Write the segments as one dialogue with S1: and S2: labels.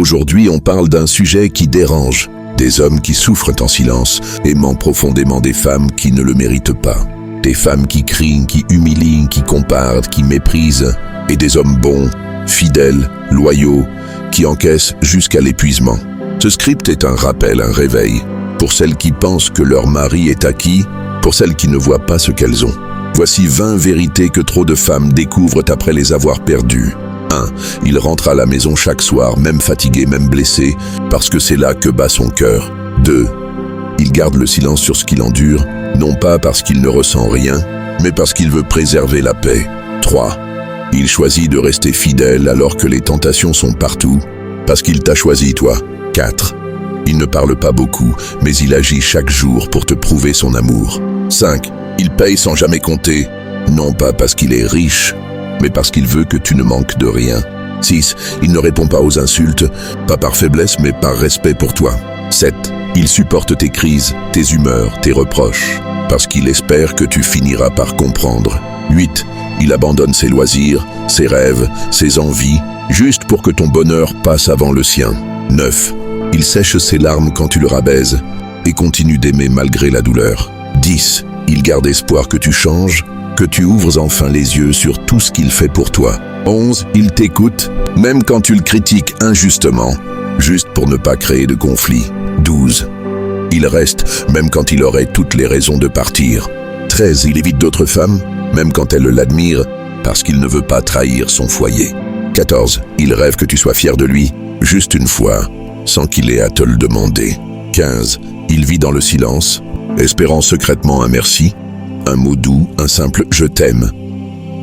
S1: Aujourd'hui, on parle d'un sujet qui dérange. Des hommes qui souffrent en silence, aimant profondément des femmes qui ne le méritent pas. Des femmes qui crient, qui humilient, qui comparent, qui méprisent. Et des hommes bons, fidèles, loyaux, qui encaissent jusqu'à l'épuisement. Ce script est un rappel, un réveil. Pour celles qui pensent que leur mari est acquis, pour celles qui ne voient pas ce qu'elles ont. Voici 20 vérités que trop de femmes découvrent après les avoir perdues. 1. Il rentre à la maison chaque soir, même fatigué, même blessé, parce que c'est là que bat son cœur. 2. Il garde le silence sur ce qu'il endure, non pas parce qu'il ne ressent rien, mais parce qu'il veut préserver la paix. 3. Il choisit de rester fidèle alors que les tentations sont partout, parce qu'il t'a choisi toi. 4. Il ne parle pas beaucoup, mais il agit chaque jour pour te prouver son amour. 5. Il paye sans jamais compter, non pas parce qu'il est riche, mais parce qu'il veut que tu ne manques de rien. 6. Il ne répond pas aux insultes, pas par faiblesse, mais par respect pour toi. 7. Il supporte tes crises, tes humeurs, tes reproches, parce qu'il espère que tu finiras par comprendre. 8. Il abandonne ses loisirs, ses rêves, ses envies, juste pour que ton bonheur passe avant le sien. 9. Il sèche ses larmes quand tu le rabaises et continue d'aimer malgré la douleur. 10. Il garde espoir que tu changes, que tu ouvres enfin les yeux sur tout ce qu'il fait pour toi. 11. Il t'écoute, même quand tu le critiques injustement, juste pour ne pas créer de conflit. 12. Il reste, même quand il aurait toutes les raisons de partir. 13. Il évite d'autres femmes, même quand elles l'admirent, parce qu'il ne veut pas trahir son foyer. 14. Il rêve que tu sois fier de lui, juste une fois, sans qu'il ait à te le demander. 15. Il vit dans le silence, espérant secrètement un merci, un mot doux, un simple « je t'aime ».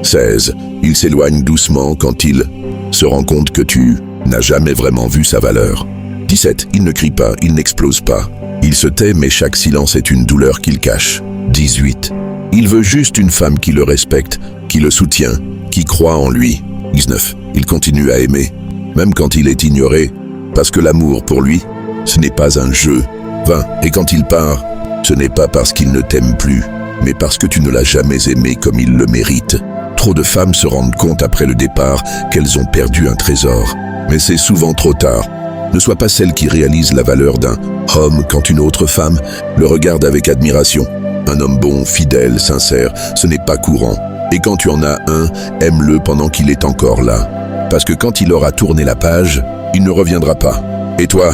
S1: 16. Il s'éloigne doucement quand il se rend compte que tu n'as jamais vraiment vu sa valeur. 17. Il ne crie pas, il n'explose pas. Il se tait, mais chaque silence est une douleur qu'il cache. 18. Il veut juste une femme qui le respecte, qui le soutient, qui croit en lui. 19. Il continue à aimer, même quand il est ignoré, parce que l'amour, pour lui, ce n'est pas un jeu. 20. Et quand il part, ce n'est pas parce qu'il ne t'aime plus, mais parce que tu ne l'as jamais aimé comme il le mérite. Trop de femmes se rendent compte après le départ qu'elles ont perdu un trésor. Mais c'est souvent trop tard. Ne sois pas celle qui réalise la valeur d'un homme quand une autre femme le regarde avec admiration. Un homme bon, fidèle, sincère, ce n'est pas courant. Et quand tu en as un, aime-le pendant qu'il est encore là. Parce que quand il aura tourné la page, il ne reviendra pas. Et toi,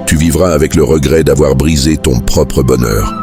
S1: tu vivras avec le regret d'avoir brisé ton propre bonheur.